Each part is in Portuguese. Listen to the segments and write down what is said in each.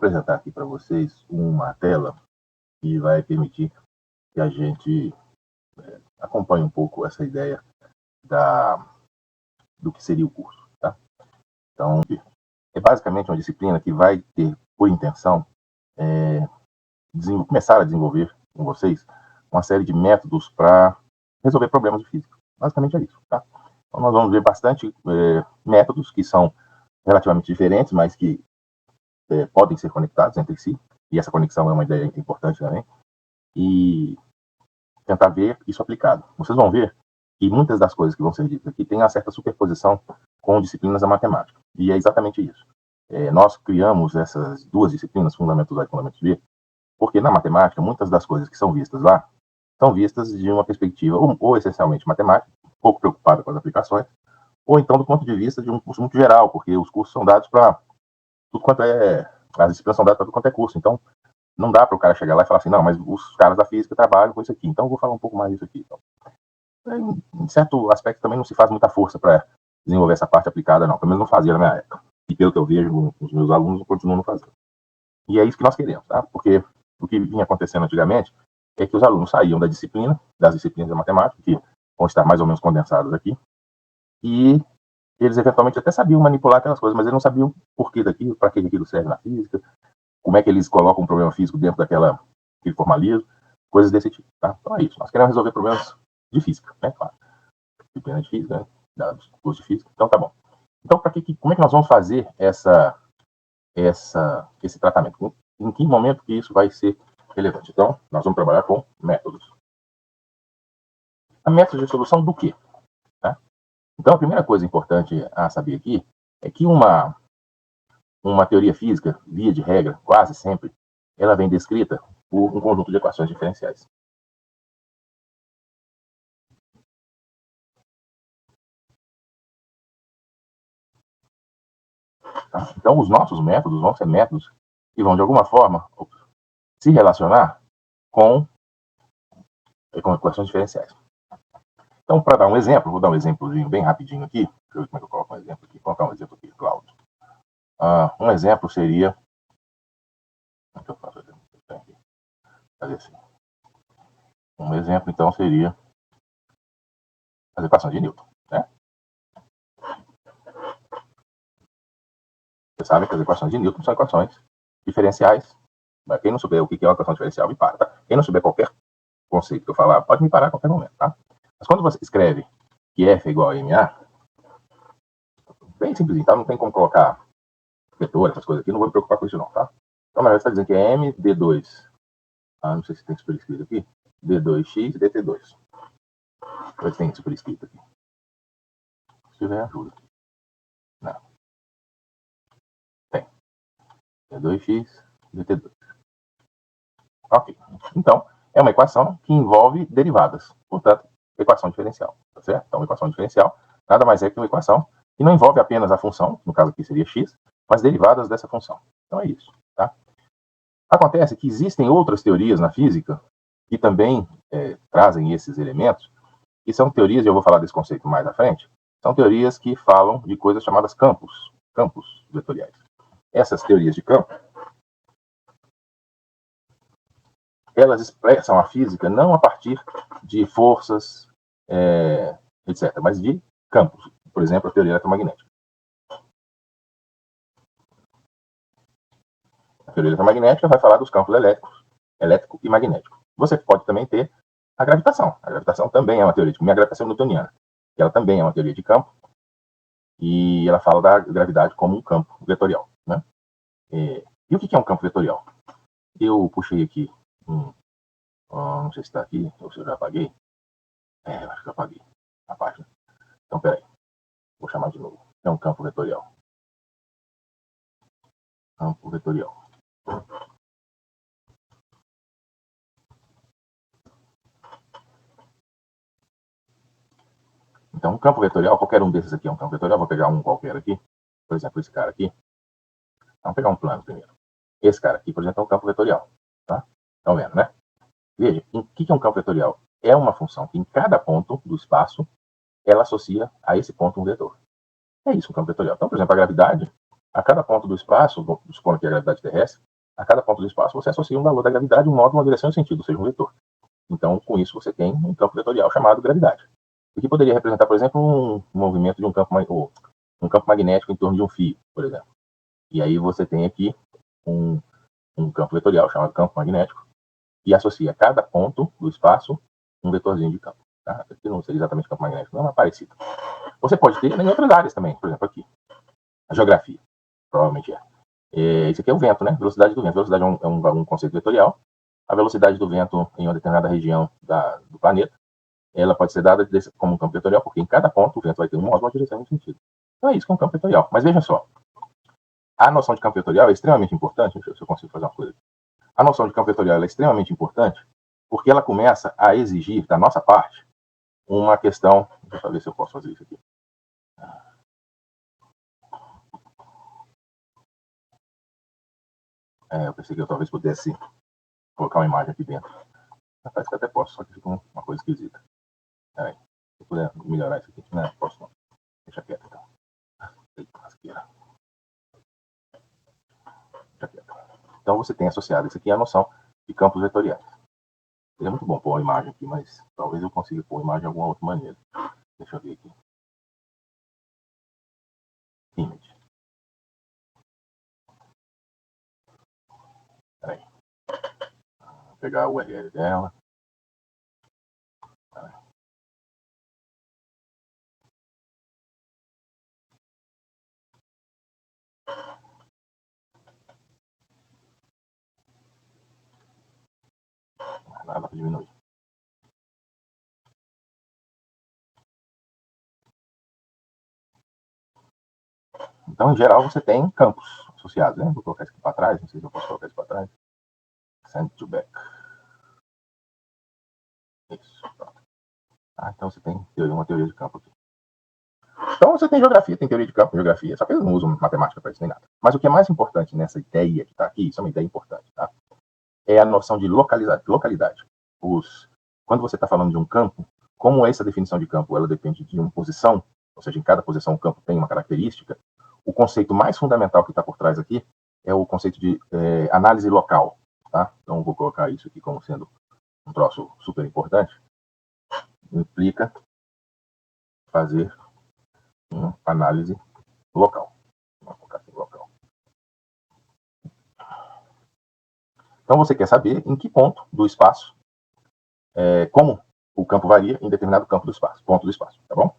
apresentar aqui para vocês uma tela que vai permitir que a gente acompanhe um pouco essa ideia do que seria o curso. Tá? Então, é basicamente uma disciplina que vai ter por intenção começar a desenvolver com vocês uma série de métodos para resolver problemas de física. Basicamente é isso. Tá? Então, nós vamos ver bastante métodos que são relativamente diferentes, mas que podem ser conectados entre si, e essa conexão é uma ideia importante também, e tentar ver isso aplicado. Vocês vão ver que muitas das coisas que vão ser ditas aqui têm uma certa superposição com disciplinas da matemática, e é exatamente isso. Nós criamos essas duas disciplinas, Fundamentos A e Fundamentos B, porque na matemática, muitas das coisas que são vistas lá, são vistas de uma perspectiva ou essencialmente matemática, pouco preocupada com as aplicações, ou então do ponto de vista de um curso muito geral, porque os cursos são dados para tudo quanto as disciplinas são dadas para tudo quanto é curso, então não dá para o cara chegar lá e falar assim, não, mas os caras da física trabalham com isso aqui, então eu vou falar um pouco mais disso aqui. Então, em certo aspecto também não se faz muita força para desenvolver essa parte aplicada, não, pelo menos não fazia na minha época, e pelo que eu vejo, os meus alunos continuam não fazendo. E é isso que nós queremos, tá? Porque o que vinha acontecendo antigamente é que os alunos saíam das disciplinas da matemática, que vão estar mais ou menos condensadas aqui, e eles eventualmente até sabiam manipular aquelas coisas, mas eles não sabiam o porquê daquilo, para que aquilo serve na física, como é que eles colocam um problema físico dentro daquele formalismo, coisas desse tipo, tá? Então é isso, nós queremos resolver problemas de física, né? Claro. Disciplina de física, né? Dados, curso de física, então tá bom. Então, como é que nós vamos fazer esse tratamento? Em que momento que isso vai ser relevante? Então, nós vamos trabalhar com métodos. A método de solução do quê? Tá? Então, a primeira coisa importante a saber aqui é que uma teoria física, via de regra, quase sempre, ela vem descrita por um conjunto de equações diferenciais. Tá? Então, os nossos métodos vão ser métodos que vão, de alguma forma, se relacionar com equações diferenciais. Então, para dar um exemplo, vou dar um exemplozinho bem rapidinho aqui. Deixa eu ver como é que eu coloco um exemplo aqui. Vou colocar um exemplo aqui, Cláudio. Um exemplo seria... Como é que eu faço? Fazer assim. Um exemplo, então, seria as equações de Newton. Né? Você sabe que as equações de Newton são equações diferenciais. Mas quem não souber o que é uma equação diferencial, me para. Tá? Quem não souber qualquer conceito que eu falar, pode me parar a qualquer momento. Tá? Mas quando você escreve que F é igual a MA, bem simplesinho, tá? Não tem como colocar vetor, essas coisas aqui, não vou me preocupar com isso não, tá? Então, na verdade, você está dizendo que é M, D2, não sei se tem super escrito aqui, D2x, DT2. Ou tem super escrito aqui. Se tiver, ajuda. Não. Tem. D2x, DT2. Ok. Então, é uma equação que envolve derivadas. Portanto, equação diferencial. Tá certo? Então, equação diferencial nada mais é que uma equação que não envolve apenas a função, no caso aqui seria x, mas derivadas dessa função. Então, é isso. Tá? Acontece que existem outras teorias na física que também trazem esses elementos, e são teorias, e eu vou falar desse conceito mais à frente, são teorias que falam de coisas chamadas campos vetoriais. Essas teorias de campo, elas expressam a física não a partir de forças, etc., mas de campos. Por exemplo, a teoria eletromagnética. A teoria eletromagnética vai falar dos campos elétrico e magnético. Você pode também ter a gravitação. A gravitação também é uma teoria, tipo, minha gravitação newtoniana. Ela também é uma teoria de campo, e ela fala da gravidade como um campo vetorial. Né? E o que é um campo vetorial? Eu puxei aqui, não sei se está aqui, ou se eu já apaguei. Eu acho que eu apaguei a página. Então, peraí. Vou chamar de novo. É um campo vetorial. Campo vetorial. Então, um campo vetorial, qualquer um desses aqui é um campo vetorial. Vou pegar um qualquer aqui. Por exemplo, esse cara aqui. Vamos pegar um plano primeiro. Esse cara aqui, por exemplo, é um campo vetorial. Tá? Estão vendo, né? Veja, o que é um campo vetorial? É uma função que em cada ponto do espaço ela associa a esse ponto um vetor. É isso, um campo vetorial. Então, por exemplo, a gravidade, a cada ponto do espaço, supondo que a gravidade terrestre, A cada ponto do espaço você associa um valor da gravidade, um módulo, uma direção e um sentido, ou seja, um vetor. Então, com isso, você tem um campo vetorial chamado gravidade. O que poderia representar, por exemplo, um movimento de um campo magnético em torno de um fio, por exemplo. E aí você tem aqui um campo vetorial chamado campo magnético, e associa a cada ponto do espaço um vetorzinho de campo. Tá? Aqui não seria exatamente campo magnético, não é parecido. Você pode ter em outras áreas também, por exemplo, aqui. A geografia, provavelmente é. Esse aqui é o vento, né? Velocidade do vento. Velocidade é um conceito vetorial. A velocidade do vento em uma determinada região do planeta, ela pode ser dada como um campo vetorial, porque em cada ponto o vento vai ter um módulo, uma direção e um sentido. Então é isso que é um campo vetorial. Mas veja só, a noção de campo vetorial é extremamente importante. Deixa eu ver se eu consigo fazer uma coisa. A noção de campo vetorial é extremamente importante porque ela começa a exigir, da nossa parte, uma questão... Deixa eu ver se eu posso fazer isso aqui. Eu pensei que eu talvez pudesse colocar uma imagem aqui dentro. Parece que até posso, só que fica uma coisa esquisita. Peraí, se eu puder melhorar isso aqui. Não, posso não. Deixa quieto, então. Eita, deixa quieto. Então você tem associado isso aqui à noção de campos vetoriais. Seria muito bom pôr uma imagem aqui, mas talvez eu consiga pôr a imagem de alguma outra maneira. Deixa eu ver aqui. Image. Peraí. Vou pegar o URL dela. Peraí. Nada para diminuir. Então, em geral, você tem campos associados, né? Vou colocar isso aqui para trás, não sei se eu posso colocar isso para trás. Send to back. Isso, pronto. Então você tem uma teoria de campo aqui. Então você tem geografia, tem teoria de campo, geografia, só que eles não usam matemática para isso nem nada. Mas o que é mais importante nessa ideia que está aqui, isso é uma ideia importante, tá? É a noção de localidade. Quando você está falando de um campo, como essa definição de campo ela depende de uma posição, ou seja, em cada posição o campo tem uma característica, o conceito mais fundamental que está por trás aqui é o conceito de análise local. Tá? Então vou colocar isso aqui como sendo um troço super importante. Implica fazer uma análise local. Vamos colocar aqui local. Então você quer saber em que ponto do espaço, como o campo varia em determinado campo do espaço, ponto do espaço, tá bom?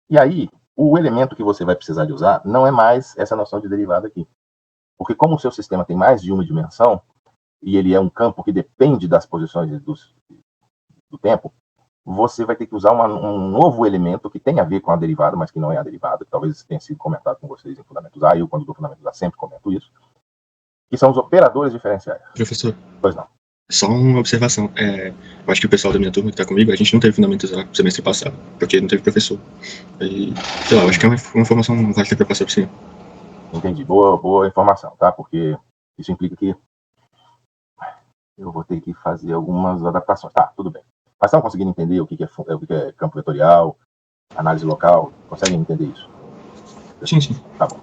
E aí, o elemento que você vai precisar de usar não é mais essa noção de derivada aqui. Porque como o seu sistema tem mais de uma dimensão, e ele é um campo que depende das posições do tempo, você vai ter que usar um novo elemento que tem a ver com a derivada, mas que não é a derivada, que talvez tenha sido comentado com vocês em Fundamentos A, eu quando dou Fundamentos A sempre comento isso, que são os operadores diferenciais. Professor. Pois não. Só uma observação. Eu acho que o pessoal da minha turma que está comigo, a gente não teve Fundamentos A no semestre passado, porque não teve professor. Aí, sei lá, eu acho que é uma informação válida para passar por cima. Entendi. Boa informação, tá? Porque isso implica que eu vou ter que fazer algumas adaptações. Tá, tudo bem. Mas estão conseguindo entender o que é campo vetorial, análise local? Conseguem entender isso? Sim, sim. Tá bom.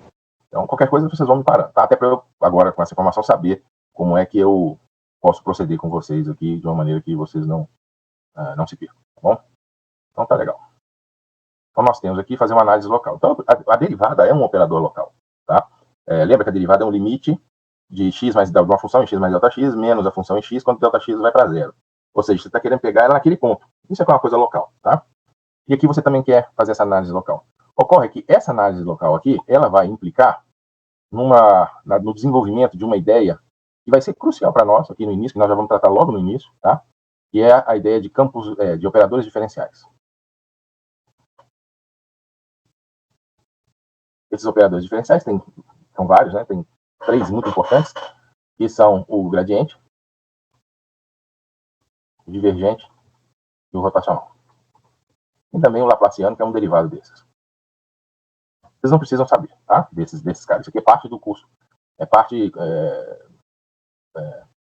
Então, qualquer coisa vocês vão me parar, tá? Até para eu, agora, com essa informação, saber como é que eu posso proceder com vocês aqui de uma maneira que vocês não se percam, tá bom? Então, tá legal. Então, nós temos aqui fazer uma análise local. Então, a derivada é um operador local, tá? Lembra que a derivada é um limite de x mais de uma função em x mais Δx menos a função em x quando Δx vai para zero. Ou seja, você está querendo pegar ela naquele ponto. Isso é uma coisa local, tá? E aqui você também quer fazer essa análise local. Ocorre que essa análise local aqui, ela vai implicar no desenvolvimento de uma ideia que vai ser crucial para nós aqui no início, que nós já vamos tratar logo no início, tá? Que é a ideia de campos, de operadores diferenciais. Esses operadores diferenciais são vários, né? Tem 3 muito importantes, que são o gradiente, o divergente e o rotacional. E também o laplaciano, que é um derivado desses. Vocês não precisam saber, tá? Desses caras. Isso aqui é parte do curso. É parte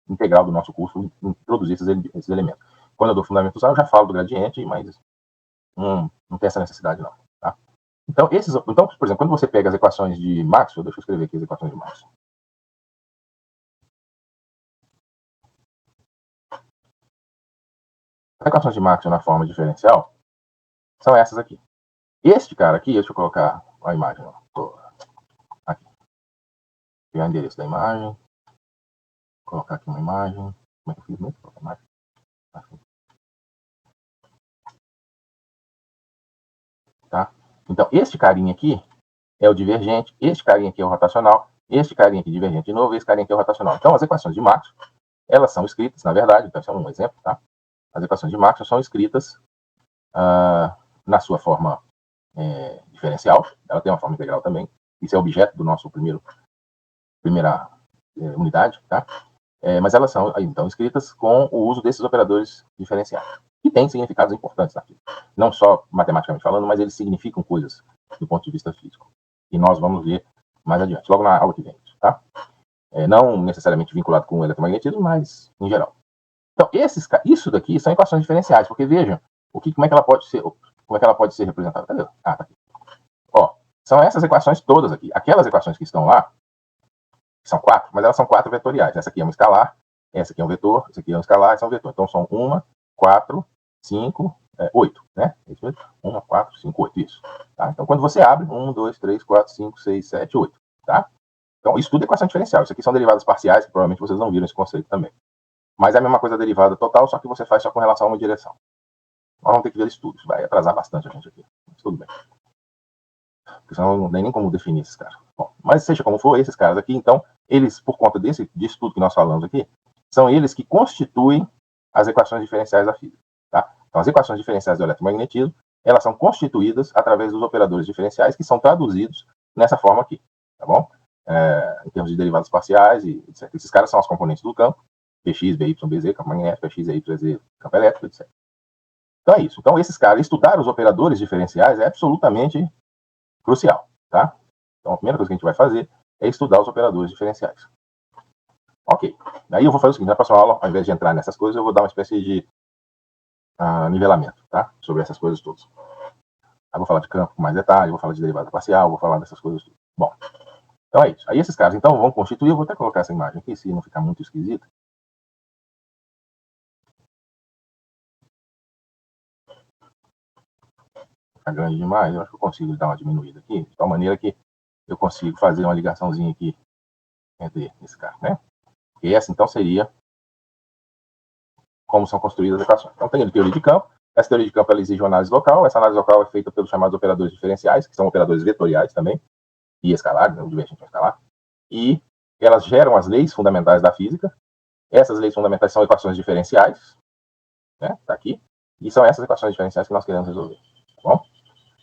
integral do nosso curso, introduzir esses elementos. Quando eu dou Fundamentos A, eu já falo do gradiente, mas não tem essa necessidade, não. Tá? Então, por exemplo, quando você pega as equações de Maxwell, deixa eu escrever aqui as equações de Maxwell. As equações de Maxwell na forma diferencial são essas aqui. Este cara aqui, deixa eu colocar a imagem. Aqui. Pegar o endereço da imagem. Colocar aqui uma imagem. Como é que eu fiz mesmo? Colocar a imagem. Aqui. Tá? Então, este carinha aqui é o divergente, este carinha aqui é o rotacional, este carinha aqui divergente de novo, esse carinha aqui é o rotacional. Então, as equações de Maxwell, elas são escritas, na verdade, então, esse é um exemplo, tá? As equações de Maxwell são escritas na sua forma diferencial, ela tem uma forma integral também, isso é objeto do nosso primeira unidade, tá? Mas elas são, então, escritas com o uso desses operadores diferenciais, que têm significados importantes aqui. Não só matematicamente falando, mas eles significam coisas do ponto de vista físico. E nós vamos ver mais adiante, logo na aula que vem, tá? Não necessariamente vinculado com o eletromagnetismo, mas em geral. Então, isso daqui são equações diferenciais, porque vejam como é que ela pode ser representada. Cadê? Tá aqui. Ó, são essas equações todas aqui. Aquelas equações que estão lá, são 4, mas elas são 4 vetoriais. Essa aqui é uma escalar, essa aqui é um vetor, essa aqui é um escalar, essa é um vetor. Então são 1, 4, 5, 8, né? Isso mesmo? 1, 4, 5, 8, isso. Tá? Então quando você abre, 1, 2, 3, 4, 5, 6, 7, 8. Tá? Então isso tudo é equação diferencial. Isso aqui são derivadas parciais, que provavelmente vocês não viram esse conceito também. Mas é a mesma coisa da derivada total, só que você faz só com relação a uma direção. Nós vamos ter que ver isso tudo. Isso vai atrasar bastante a gente aqui. Mas tudo bem. Porque senão não tem nem como definir esses caras. Bom, mas seja como for, esses caras aqui, então, eles, por conta disso tudo que nós falamos aqui, são eles que constituem as equações diferenciais da física. Tá? Então, as equações diferenciais do eletromagnetismo, elas são constituídas através dos operadores diferenciais que são traduzidos nessa forma aqui. Tá bom? Em termos de derivadas parciais, e etc. Esses caras são os componentes do campo, Px, By, Bz, campo magnético, Px, Y, Z, campo elétrico, etc. Então é isso. Então, esses caras, estudar os operadores diferenciais é absolutamente crucial, tá? Então, a primeira coisa que a gente vai fazer é estudar os operadores diferenciais. Ok. Daí eu vou fazer o seguinte, na próxima aula, ao invés de entrar nessas coisas, eu vou dar uma espécie de nivelamento, tá? Sobre essas coisas todas. Aí vou falar de campo com mais detalhe, vou falar de derivada parcial, vou falar dessas coisas tudo. Bom, então é isso. Aí esses caras, então, vão constituir, eu vou até colocar essa imagem aqui, se não ficar muito esquisita. Tá grande demais, eu acho que eu consigo dar uma diminuída aqui, de tal maneira que eu consigo fazer uma ligaçãozinha aqui entre esse cara, né? E essa, então, seria como são construídas as equações. Então, tem a teoria de campo. Essa teoria de campo ela exige uma análise local. Essa análise local é feita pelos chamados operadores diferenciais, que são operadores vetoriais também, e escalares, né, o divergente é escalar. E elas geram as leis fundamentais da física. Essas leis fundamentais são equações diferenciais, né? Tá aqui. E são essas equações diferenciais que nós queremos resolver. Tá bom?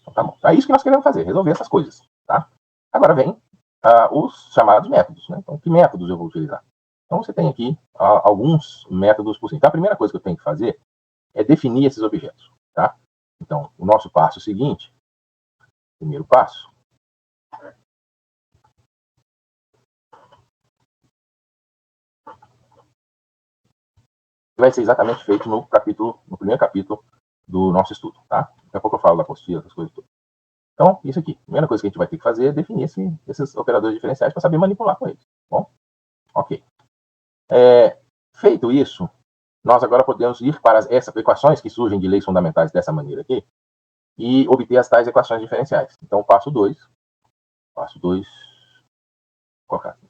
Então, tá bom. É isso que nós queremos fazer, resolver essas coisas, tá? Agora vem os chamados métodos, né? Então, que métodos eu vou utilizar? Então, você tem aqui alguns métodos possíveis. Então, a primeira coisa que eu tenho que fazer é definir esses objetos, tá? Então, o nosso passo seguinte, primeiro passo, vai ser exatamente feito no primeiro capítulo do nosso estudo, tá? Daqui a pouco eu falo da apostila, essas coisas todas. Então, isso aqui. A primeira coisa que a gente vai ter que fazer é definir esses operadores diferenciais para saber manipular com eles. Bom? Ok. Feito isso, nós agora podemos ir para essas equações que surgem de leis fundamentais dessa maneira aqui e obter as tais equações diferenciais. Então, passo 2, colocar aqui.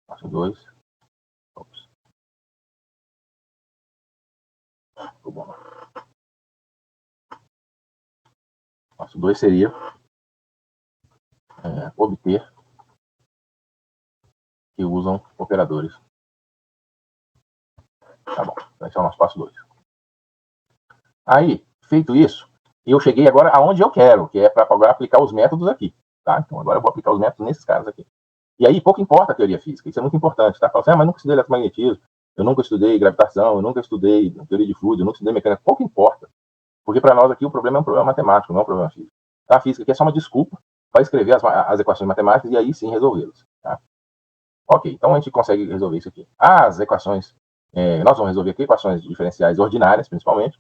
Passo 2, passo 2 seria obter que usam operadores. Tá bom, então esse é o nosso passo 2. Aí, feito isso, eu cheguei agora aonde eu quero, que é para agora aplicar os métodos aqui, tá? Então agora eu vou aplicar os métodos nesses caras aqui. E aí pouco importa a teoria física, isso é muito importante, tá? Fala assim, mas nunca estudei eletromagnetismo, eu nunca estudei gravitação, eu nunca estudei teoria de fluido, eu nunca estudei mecânica, pouco importa. Porque para nós aqui o problema é um problema matemático, não é um problema físico. A física aqui é só uma desculpa para escrever as equações matemáticas e aí sim resolvê-las, tá? Ok, então a gente consegue resolver isso aqui. As equações, nós vamos resolver aqui equações diferenciais ordinárias, principalmente,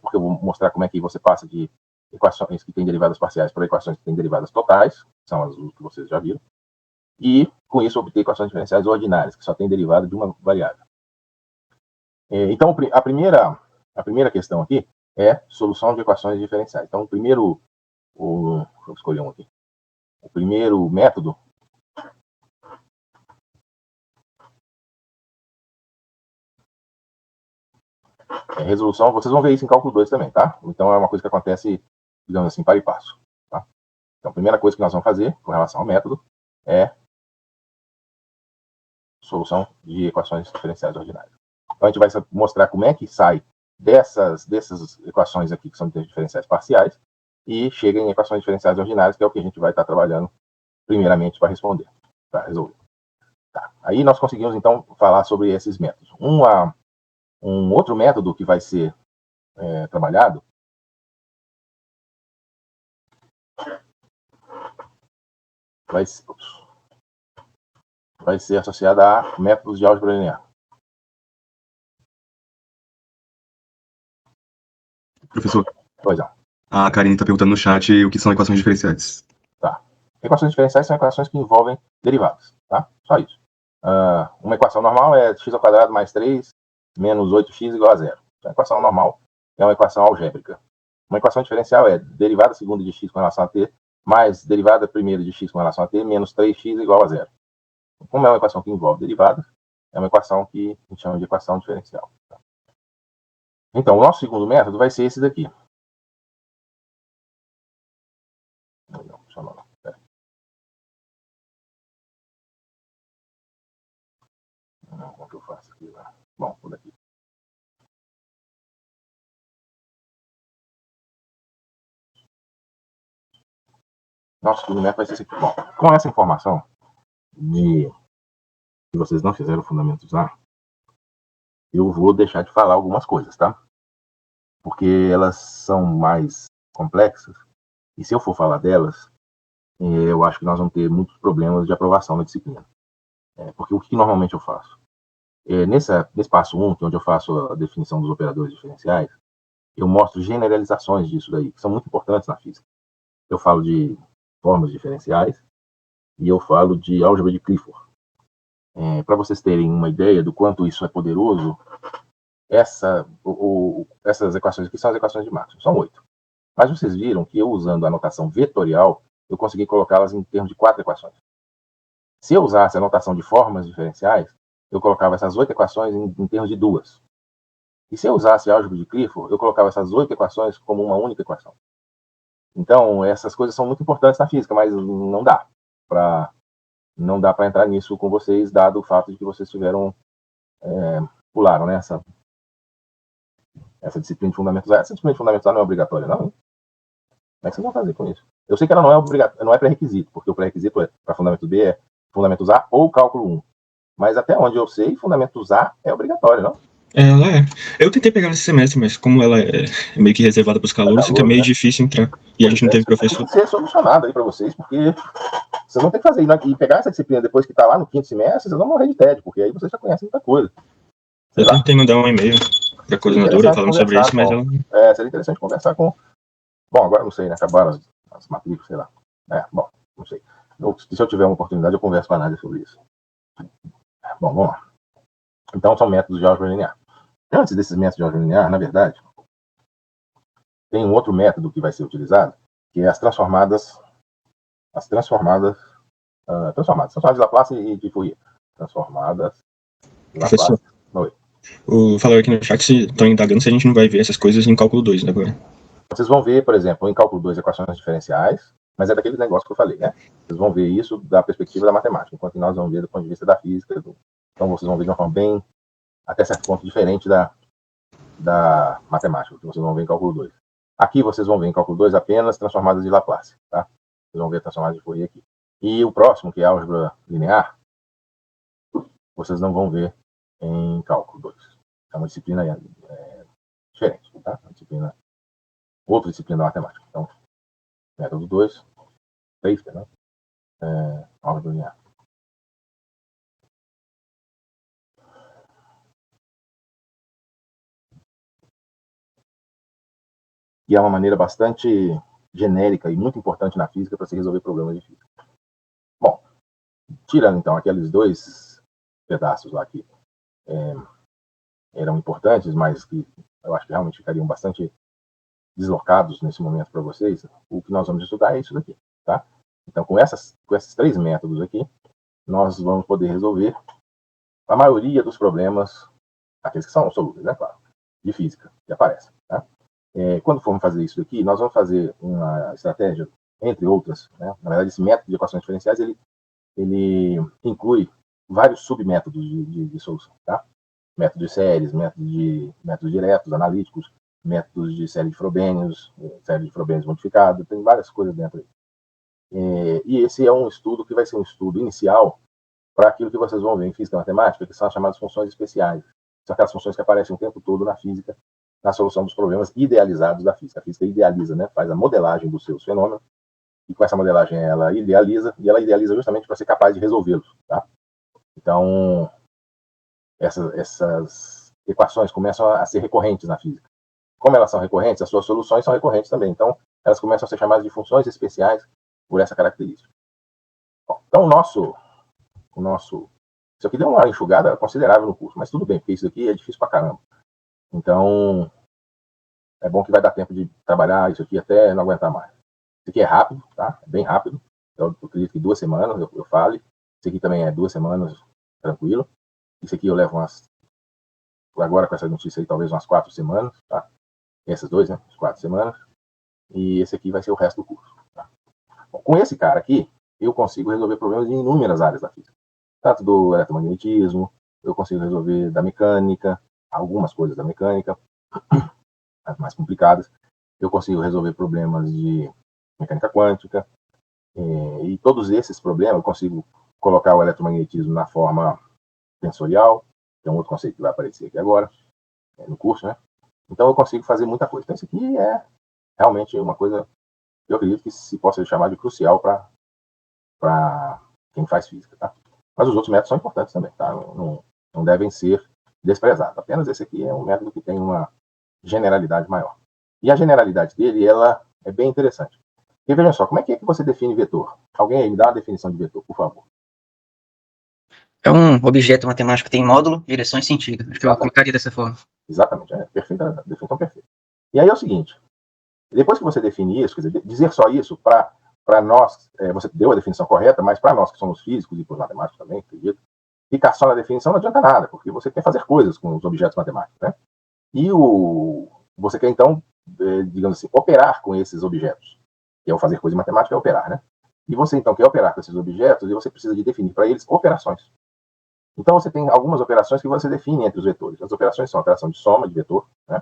porque eu vou mostrar como é que você passa de equações que têm derivadas parciais para equações que têm derivadas totais, que são as que vocês já viram, e com isso obter equações diferenciais ordinárias, que só têm derivada de uma variável. Então, a primeira A primeira questão aqui é solução de equações diferenciais. Então, deixa eu escolher um aqui. O primeiro método é resolução. Vocês vão ver isso em cálculo 2 também, tá? Então, é uma coisa que acontece, digamos assim, para e passo. Tá? Então, a primeira coisa que nós vamos fazer com relação ao método é solução de equações diferenciais ordinárias. Então, a gente vai mostrar como é que sai dessas equações aqui, que são diferenciais parciais, e chega em equações diferenciais ordinárias, que é o que a gente vai estar trabalhando primeiramente para responder, para resolver. Tá. Aí nós conseguimos, então, falar sobre esses métodos. Um outro método que vai ser trabalhado vai ser associado a métodos de álgebra linear. Professor, Pois não. a Karine está perguntando no chat o que são equações diferenciais. Tá. Equações diferenciais são equações que envolvem derivadas, tá? Só isso. Uma equação normal é x² mais 3 menos 8x igual a 0. Então, a equação normal é uma equação algébrica. Uma equação diferencial é derivada segunda de x com relação a t mais derivada primeira de x com relação a t menos 3x igual a 0. Como é uma equação que envolve derivadas, é uma equação que a gente chama de equação diferencial. Tá? Então, o nosso segundo método vai ser esse daqui. Como que eu faço aqui? Bom, por aqui. Nosso segundo método vai ser esse aqui. Bom, com essa informação de que vocês não fizeram fundamentos A, eu vou deixar de falar algumas coisas, tá? Porque elas são mais complexas, e se eu for falar delas, eu acho que nós vamos ter muitos problemas de aprovação na disciplina. Porque o que normalmente eu faço? Nesse passo 1, que é onde eu faço a definição dos operadores diferenciais, eu mostro generalizações disso daí, que são muito importantes na física. Eu falo de formas diferenciais e eu falo de álgebra de Clifford. Para vocês terem uma ideia do quanto isso é poderoso, essas equações aqui são as equações de Maxwell, são 8. Mas vocês viram que eu, usando a notação vetorial, eu consegui colocá-las em termos de 4 equações. Se eu usasse a notação de formas diferenciais, eu colocava essas 8 equações em termos de 2. E se eu usasse a álgebra de Clifford, eu colocava essas 8 equações como uma única equação. Então, essas coisas são muito importantes na física, mas não dá para entrar nisso com vocês, dado o fato de que vocês pularam, né, essa disciplina de fundamentos A. Essa disciplina de fundamentos A não é obrigatória, não, hein? Como é que vocês vão fazer com isso? Eu sei que ela não é pré-requisito, porque o pré-requisito para fundamentos B é fundamentos A ou cálculo 1. Mas até onde eu sei, fundamentos A é obrigatório, não? Ela é. Eu tentei pegar nesse semestre, mas como ela é meio que reservada para os calouros, fica meio difícil entrar. E a gente não teve professor. Tem que ser solucionado aí para vocês, porque vocês vão ter que fazer. E pegar essa disciplina depois que está lá no 5º semestre, vocês vão morrer de tédio, porque aí vocês já conhecem muita coisa. Eu tentei mandar um e-mail para a coordenadora falando sobre isso, mas ela... seria interessante conversar com... Bom, agora não sei, né? Acabaram as matrículas, sei lá. Bom, não sei. Se eu tiver uma oportunidade, eu converso com a Nádia sobre isso. Bom, vamos lá. Então, são métodos de álgebra linear. Antes desses métodos de álgebra linear, na verdade, tem um outro método que vai ser utilizado, que é as transformadas de Laplace e de Fourier. Transformadas de Laplace. Oi. Falaram aqui no chat se estão indagando se a gente não vai ver essas coisas em cálculo 2 agora. Vocês vão ver, por exemplo, em cálculo 2 equações diferenciais, mas é daquele negócio que eu falei, né? Vocês vão ver isso da perspectiva da matemática, enquanto nós vamos ver do ponto de vista da física. Então vocês vão ver de uma forma bem, até certo ponto, diferente da matemática, que vocês vão ver em cálculo 2. Aqui vocês vão ver em cálculo 2 apenas transformadas de Laplace, tá? Vocês vão ver transformadas de Fourier aqui. E o próximo, que é a álgebra linear, vocês não vão ver em cálculo 2. É uma disciplina diferente, tá? Outra disciplina da matemática. Então, método 2, 3, perdão, álgebra linear. E é uma maneira bastante genérica e muito importante na física para se resolver problemas de física. Bom, tirando então aqueles 2 pedaços lá que eram importantes, mas que eu acho que realmente ficariam bastante deslocados nesse momento para vocês, o que nós vamos estudar é isso daqui, tá? Então, com esses 3 métodos aqui, nós vamos poder resolver a maioria dos problemas, aqueles que são solúveis, né, claro, de física, que aparecem, tá? Quando formos fazer isso daqui, nós vamos fazer uma estratégia, entre outras, né? Na verdade, esse método de equações diferenciais, ele inclui vários submétodos de solução, tá? Método de séries, métodos diretos, analíticos, métodos de série de Frobenius modificado, tem várias coisas dentro aí. E esse é um estudo que vai ser um estudo inicial para aquilo que vocês vão ver em física e matemática, que são as chamadas funções especiais. São aquelas funções que aparecem o tempo todo na física, na solução dos problemas idealizados da física. A física idealiza, né? Faz a modelagem dos seus fenômenos, e com essa modelagem ela idealiza justamente para ser capaz de resolvê-los, tá? Então, essas equações começam a ser recorrentes na física. Como elas são recorrentes, as suas soluções são recorrentes também. Então, elas começam a ser chamadas de funções especiais por essa característica. Bom, então, isso aqui deu uma enxugada considerável no curso, mas tudo bem, porque isso aqui é difícil pra caramba. Então, é bom que vai dar tempo de trabalhar isso aqui até não aguentar mais. Isso aqui é rápido, tá? É bem rápido. Eu acredito que 2 semanas eu fale. Isso aqui também é 2 semanas, tranquilo. Isso aqui eu levo agora com essa notícia aí, talvez umas 4 semanas, tá? Esses dois, né? 4 semanas. E esse aqui vai ser o resto do curso, tá? Bom, com esse cara aqui, eu consigo resolver problemas em inúmeras áreas da física. Tanto do eletromagnetismo, eu consigo resolver da mecânica, algumas coisas da mecânica, as mais complicadas. Eu consigo resolver problemas de mecânica quântica. E todos esses problemas, eu consigo colocar o eletromagnetismo na forma tensorial, que é um outro conceito que vai aparecer aqui agora, no curso, né? Então eu consigo fazer muita coisa. Então isso aqui é realmente uma coisa que eu acredito que se possa chamar de crucial para quem faz física, tá? Mas os outros métodos são importantes também, tá? Não devem ser desprezados. Apenas esse aqui é um método que tem uma generalidade maior. E a generalidade dele, ela é bem interessante. E vejam só, como é que você define vetor? Alguém aí me dá uma definição de vetor, por favor. É um objeto matemático que tem módulo, direção e sentido. Acho que eu colocaria dessa forma. Exatamente, perfeita, definição perfeita. E aí é o seguinte, depois que você define isso, quer dizer, dizer só isso, para nós, você deu a definição correta, mas para nós que somos físicos e para os matemáticos também, acredito, ficar só na definição não adianta nada, porque você quer fazer coisas com os objetos matemáticos, né? E você quer, então, digamos assim, operar com esses objetos. Que é o fazer coisa em matemática, é operar, né? E você, então, quer operar com esses objetos e você precisa de definir para eles operações. Então, você tem algumas operações que você define entre os vetores. As operações são a operação de soma de vetor, né?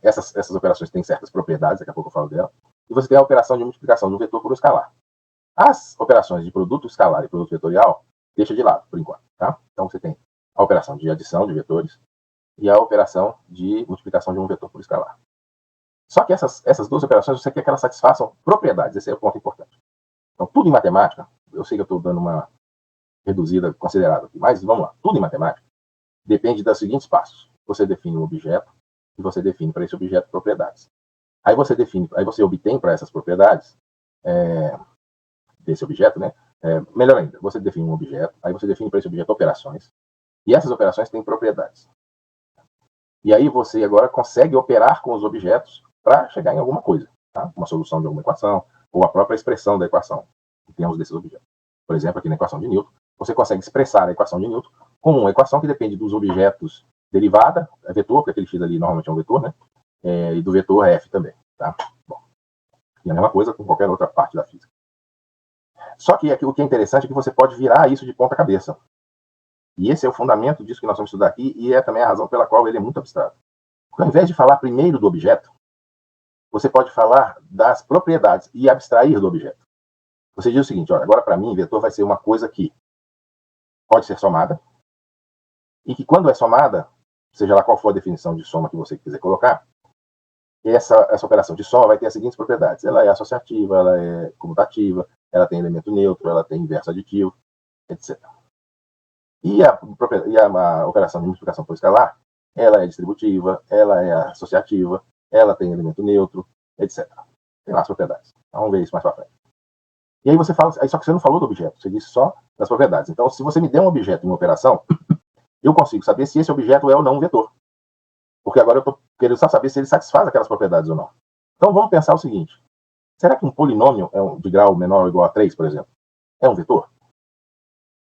Essas operações têm certas propriedades, daqui a pouco eu falo dela. E você tem a operação de multiplicação do vetor por um escalar. As operações de produto escalar e produto vetorial, deixa de lado, por enquanto, tá? Então, você tem a operação de adição de vetores e a operação de multiplicação de um vetor por escalar. Só que essas 2 operações, você quer que elas satisfaçam propriedades. Esse é o ponto importante. Então, tudo em matemática, eu sei que eu estou dando uma reduzida considerável aqui, mas vamos lá. Tudo em matemática depende dos seguintes passos. Você define um objeto e você define para esse objeto propriedades. Aí você obtém para essas propriedades desse objeto, né? Melhor ainda, você define um objeto, aí você define para esse objeto operações, e essas operações têm propriedades. E aí você agora consegue operar com os objetos para chegar em alguma coisa, tá? Uma solução de alguma equação, ou a própria expressão da equação, em termos desses objetos. Por exemplo, aqui na equação de Newton, você consegue expressar a equação de Newton como uma equação que depende dos objetos derivada, vetor, porque aquele x ali normalmente é um vetor, né? E do vetor f também, tá? Bom, e a mesma coisa com qualquer outra parte da física. Só que o que é interessante é que você pode virar isso de ponta cabeça. E esse é o fundamento disso que nós vamos estudar aqui, e é também a razão pela qual ele é muito abstrato. Porque ao invés de falar primeiro do objeto, você pode falar das propriedades e abstrair do objeto. Você diz o seguinte, olha, agora para mim, vetor vai ser uma coisa que pode ser somada, e que quando é somada, seja lá qual for a definição de soma que você quiser colocar, essa operação de soma vai ter as seguintes propriedades. Ela é associativa, ela é comutativa, ela tem elemento neutro, ela tem inverso aditivo, etc. E a operação de multiplicação por escalar, ela é distributiva, ela é associativa, ela tem elemento neutro, etc. Tem lá as propriedades. Vamos ver isso mais para frente. E aí você fala, só que você não falou do objeto, você disse só das propriedades. Então, se você me der um objeto em uma operação, eu consigo saber se esse objeto é ou não um vetor. Porque agora eu estou querendo só saber se ele satisfaz aquelas propriedades ou não. Então vamos pensar o seguinte: será que um polinômio de grau menor ou igual a 3, por exemplo, é um vetor?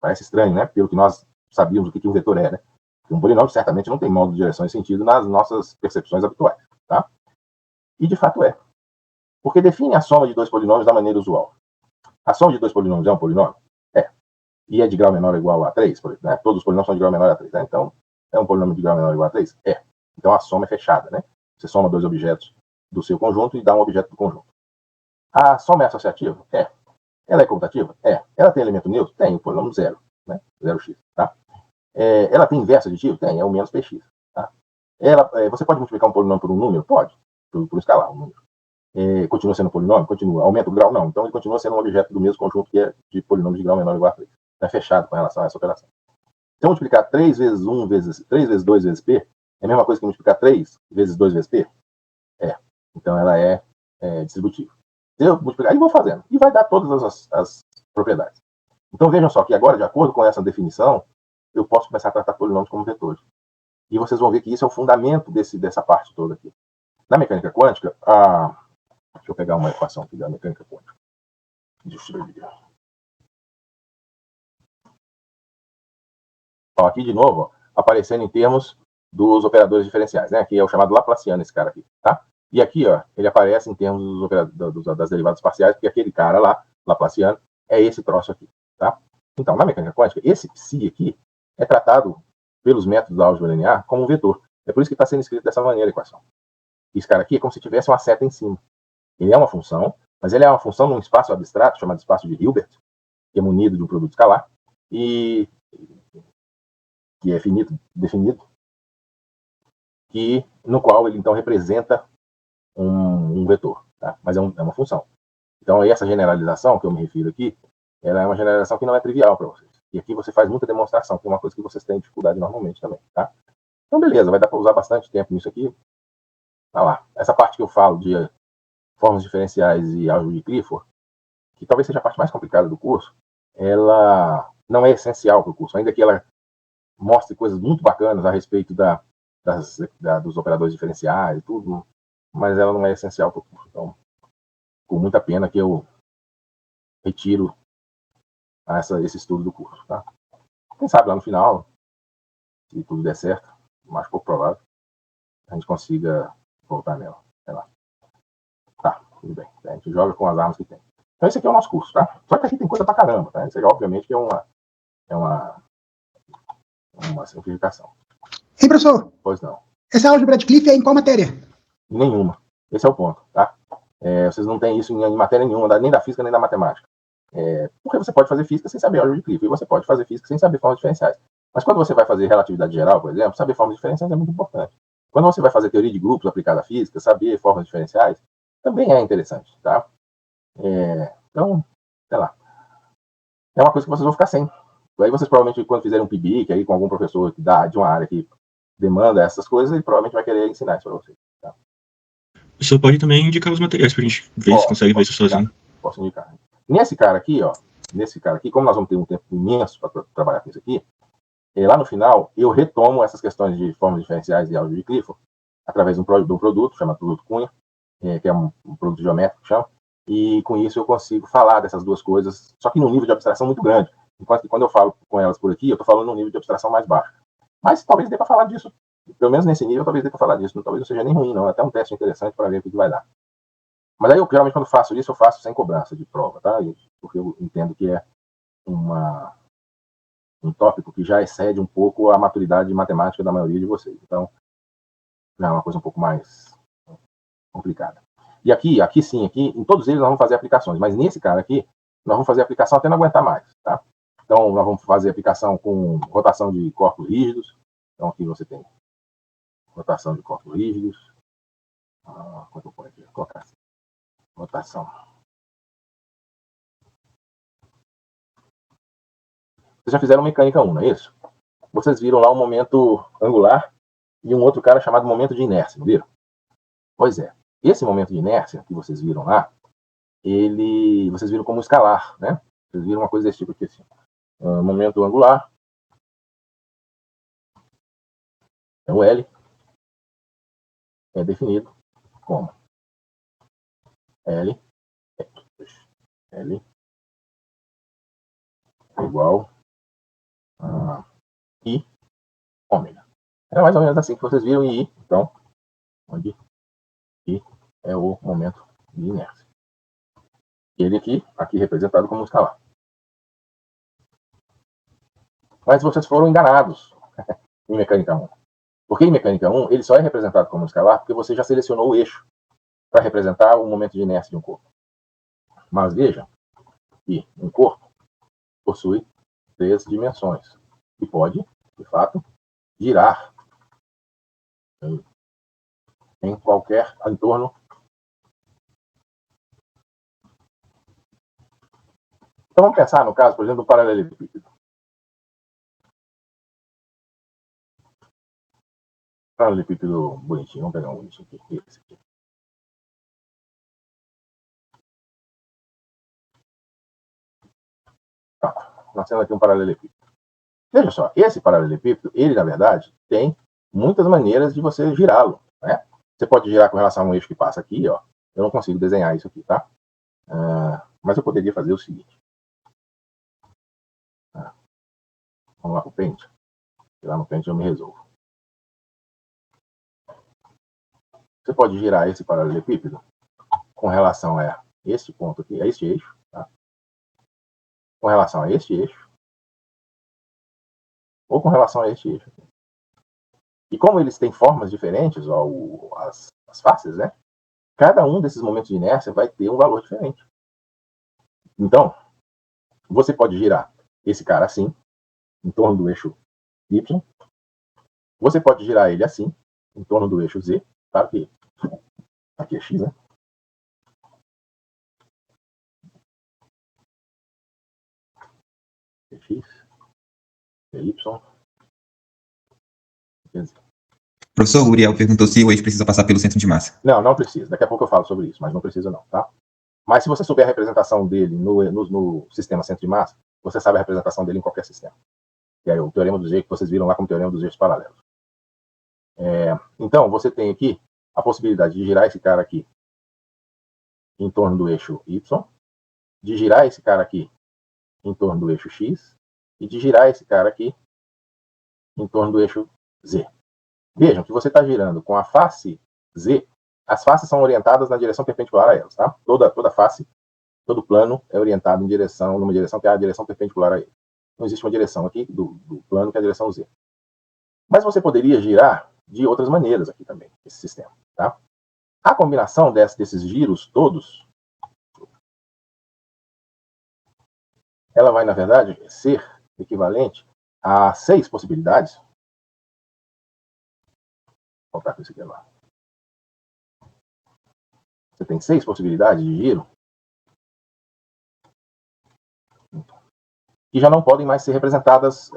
Parece estranho, né? Pelo que nós sabíamos o que um vetor é, né? Um polinômio certamente não tem módulo de direção e sentido nas nossas percepções habituais, tá? E de fato é. Porque define a soma de dois polinômios da maneira usual. A soma de dois polinômios é um polinômio? É. E é de grau menor ou igual a 3, por exemplo, né? Todos os polinômios são de grau menor a 3, né? Então, é um polinômio de grau menor ou igual a 3? É. Então a soma é fechada, né? Você soma dois objetos do seu conjunto e dá um objeto do conjunto. A soma é associativa? É. Ela é comutativa? É. Ela tem elemento neutro? Tem, o polinômio zero, né? 0x, tá? Ela tem inverso aditivo? Tem, é o menos px, tá? Você pode multiplicar um polinômio por um número? Pode, por escalar um número. Continua sendo polinômio? Continua. Aumenta o grau? Não. Então ele continua sendo um objeto do mesmo conjunto que é de polinômios de grau menor ou igual a 3. É fechado com relação a essa operação. Então multiplicar 3 vezes 1 vezes 3 vezes 2 vezes p é a mesma coisa que multiplicar 3 vezes 2 vezes p? É. Então ela é distributiva. Eu multiplicar e vou fazendo. E vai dar todas as propriedades. Então vejam só que agora, de acordo com essa definição, eu posso começar a tratar polinômios como vetores. E vocês vão ver que isso é o fundamento dessa parte toda aqui. Na mecânica quântica, deixa eu pegar uma equação aqui da mecânica quântica. Aqui de novo, aparecendo em termos dos operadores diferenciais, né? Aqui é o chamado Laplaciano, esse cara aqui, tá? E aqui, ó, ele aparece em termos das derivadas parciais, porque aquele cara lá, Laplaciano, é esse troço aqui, tá? Então, na mecânica quântica, esse psi aqui é tratado pelos métodos da álgebra linear como um vetor. É por isso que está sendo escrito dessa maneira a equação. Esse cara aqui é como se tivesse uma seta em cima. Ele é uma função, mas ele é uma função num espaço abstrato, chamado espaço de Hilbert, que é munido de um produto escalar, e que é finito, definido, no qual ele então representa um vetor, tá? Mas é uma função. Então, essa generalização que eu me refiro aqui, ela é uma generalização que não é trivial para vocês. E aqui você faz muita demonstração, que é uma coisa que vocês têm dificuldade normalmente também, tá? Então, beleza, vai dar para usar bastante tempo nisso aqui. Tá lá. Essa parte que eu falo de formas diferenciais e álgebra de Clifford, que talvez seja a parte mais complicada do curso, ela não é essencial para o curso, ainda que ela mostre coisas muito bacanas a respeito dos operadores diferenciais e tudo, mas ela não é essencial para o curso. Então, com muita pena que eu retiro esse estudo do curso. Tá? Quem sabe lá no final, se tudo der certo, mais pouco provável, a gente consiga voltar nela. Sei lá. Tá, tudo bem. A gente joga com as armas que tem. Então esse aqui é o nosso curso, tá? Só que aqui tem coisa pra caramba, tá? Isso aí, obviamente, que é uma simplificação. Ei, professor. Pois não. Essa álgebra de Cliff é em qual matéria? Nenhuma. Esse é o ponto, tá? Vocês não têm isso em matéria nenhuma, nem da física, nem da matemática. Porque você pode fazer física sem saber álgebra de Cliff, e você pode fazer física sem saber formas diferenciais. Mas quando você vai fazer relatividade geral, por exemplo, saber formas diferenciais é muito importante. Quando você vai fazer teoria de grupos aplicada à física, saber formas diferenciais também é interessante, tá? Então, sei lá. É uma coisa que vocês vão ficar sem. Aí vocês provavelmente, quando fizerem um PIBIC aí com algum professor que dá de uma área que demanda essas coisas, ele provavelmente vai querer ensinar isso para vocês. Tá? Você pode também indicar os materiais pra gente ver se consegue ver isso sozinho. Posso indicar. Nesse cara aqui, como nós vamos ter um tempo imenso para trabalhar com isso aqui, lá no final, eu retomo essas questões de formas diferenciais e álgebra de Clifford através de um produto, chamado produto Cunha, que é um produto geométrico que chama, e com isso eu consigo falar dessas duas coisas, só que num nível de abstração muito grande. Enquanto que quando eu falo com elas por aqui, eu estou falando num nível de abstração mais baixo. Mas talvez dê para falar disso, pelo menos nesse nível, talvez dê para falar disso. Talvez não seja nem ruim, não. É até um teste interessante para ver o que vai dar. Mas aí, geralmente, quando faço isso, eu faço sem cobrança de prova, tá? Porque eu entendo que é um tópico que já excede um pouco a maturidade matemática da maioria de vocês. Então, já é uma coisa um pouco mais complicada. E aqui sim, em todos eles nós vamos fazer aplicações, mas nesse cara aqui, nós vamos fazer aplicação até não aguentar mais, tá? Então, nós vamos fazer aplicação com rotação de corpos rígidos. Então, aqui você tem rotação de corpos rígidos. Quanto eu ponho aqui? Colocar assim. Rotação. Vocês já fizeram mecânica 1, não é isso? Vocês viram lá um momento angular e um outro cara chamado momento de inércia, não viram? Pois é. Esse momento de inércia que vocês viram lá, vocês viram como escalar, né? Vocês viram uma coisa desse tipo aqui, assim. Momento angular. É o L. é definido como L igual a I ômega. É mais ou menos assim que vocês viram em I, então, onde I é o momento de inércia. Ele aqui representado como um escalar. Mas vocês foram enganados em mecânica 1. Porque em mecânica 1, ele só é representado como um escalar porque você já selecionou o eixo para representar o momento de inércia de um corpo. Mas veja que um corpo possui 3 dimensões e pode, de fato, girar em qualquer entorno. Então vamos pensar no caso, por exemplo, do paralelepípedo. Paralelepípedo bonitinho, vamos pegar um bonitinho aqui. Esse aqui. Nós temos aqui um paralelepípedo. Veja só, esse paralelepípedo, ele na verdade tem muitas maneiras de você girá-lo, né? Você pode girar com relação a um eixo que passa aqui, ó. Eu não consigo desenhar isso aqui, tá? Mas eu poderia fazer o seguinte. Vamos lá pro Paint. E lá no Paint eu me resolvo. Você pode girar esse paralelepípedo com relação a este ponto aqui, a este eixo, tá? Com relação a este eixo, ou com relação a este eixo aqui. E como eles têm formas diferentes, ó, as faces, né? Cada um desses momentos de inércia vai ter um valor diferente. Então, você pode girar esse cara assim, em torno do eixo Y. Você pode girar ele assim, em torno do eixo Z. Claro que aqui é X, né? É X, é Y, é Z. Professor, o Uriel perguntou se o eixo precisa passar pelo centro de massa. Não precisa. Daqui a pouco eu falo sobre isso, mas não precisa não, tá? Mas se você souber a representação dele no sistema centro de massa, você sabe a representação dele em qualquer sistema. Que é o teorema dos eixos que vocês viram lá como teorema dos eixos paralelos. Então, você tem aqui a possibilidade de girar esse cara aqui em torno do eixo Y, de girar esse cara aqui em torno do eixo X e de girar esse cara aqui em torno do eixo Z. Vejam que você está girando com a face Z, as faces são orientadas na direção perpendicular a elas, tá? Toda face, todo plano é orientado numa direção que é a direção perpendicular a ele. Não existe uma direção aqui do plano que é a direção Z. Mas você poderia girar de outras maneiras aqui também, esse sistema, tá? A combinação desses giros todos, ela vai, na verdade, ser equivalente a 6 possibilidades. Vou voltar com isso aqui lá. Você tem 6 possibilidades de giro que já não podem mais ser representadas,